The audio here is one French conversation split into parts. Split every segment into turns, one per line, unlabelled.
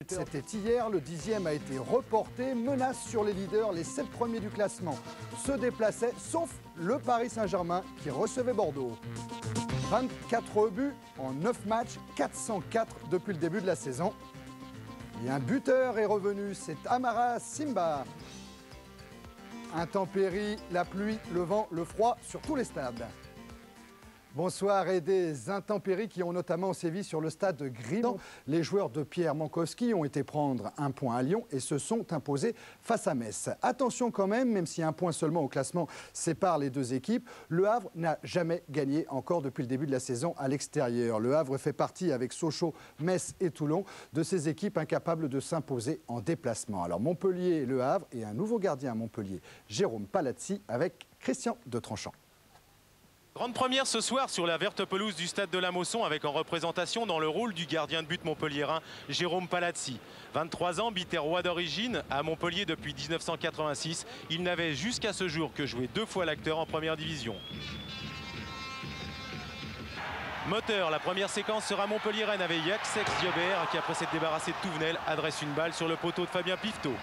C'était hier, le 10e a été reporté, menace sur les leaders, les 7 premiers du classement se déplaçaient, sauf le Paris Saint-Germain qui recevait Bordeaux. 24 buts en 9 matchs, 404 depuis le début de la saison. Et un buteur est revenu, c'est Amara Simba. Intempéries, la pluie, le vent, le froid sur tous les stades. Bonsoir, et des intempéries qui ont notamment sévi sur le stade de Grimont. Les joueurs de Pierre Mankowski ont été prendre un point à Lyon et se sont imposés face à Metz. Attention quand même si un point seulement au classement sépare les deux équipes, Le Havre n'a jamais gagné encore depuis le début de la saison à l'extérieur. Le Havre fait partie avec Sochaux, Metz et Toulon de ces équipes incapables de s'imposer en déplacement. Alors Montpellier et Le Havre et un nouveau gardien à Montpellier, Jérôme Palazzi avec Christian de Tranchant.
Grande première ce soir sur la verte pelouse du stade de la Mosson avec en représentation dans le rôle du gardien de but montpelliérain Jérôme Palazzi. 23 ans, biterrois d'origine, à Montpellier depuis 1986. Il n'avait jusqu'à ce jour que joué 2 fois l'acteur en première division. Moteur, la première séquence sera Montpellier-Rennes avec Yaxex Diobert qui, après s'être débarrassé de Touvenel, adresse une balle sur le poteau de Fabien Pifto.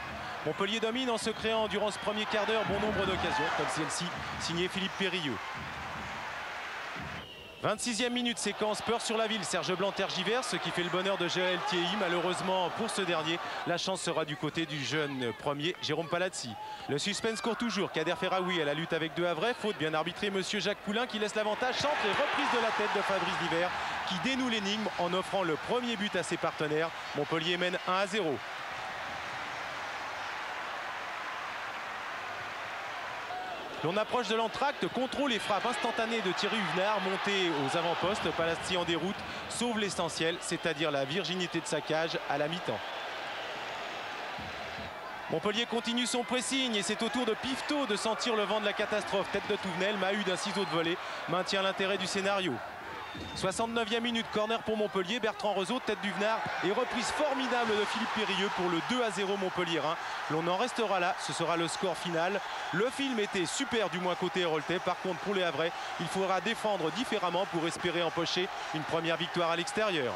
Montpellier domine en se créant durant ce premier quart d'heure bon nombre d'occasions, comme celle-ci, signée Philippe Périlleux. 26e minute, séquence peur sur la ville. Serge Blanc tergiverse, ce qui fait le bonheur de Joël Thiéhy. Malheureusement pour ce dernier, la chance sera du côté du jeune premier Jérôme Palazzi. Le suspense court toujours. Kader Ferraoui à la lutte avec deux Havrais. Faute bien arbitrée, monsieur Jacques Poulain qui laisse l'avantage. Centre et reprise de la tête de Fabrice Divert qui dénoue l'énigme en offrant le premier but à ses partenaires. Montpellier mène 1-0. L'on approche de l'entracte, contrôle et frappe instantanée de Thierry Huvenard, monté aux avant-postes. Palazzi en déroute sauve l'essentiel, c'est-à-dire la virginité de sa cage à la mi-temps. Montpellier continue son pressing et c'est au tour de Pifto de sentir le vent de la catastrophe. Tête de Touvenel, Mahut d'un ciseau de volée maintient l'intérêt du scénario. 69e minute, corner pour Montpellier, Bertrand Rezeau, tête d'Huvenard et reprise formidable de Philippe Périlleux pour le 2-0 montpelliérain. L'on en restera là, ce sera le score final. Le film était super du moins côté héroltais, par contre pour les Havrais, il faudra défendre différemment pour espérer empocher une première victoire à l'extérieur.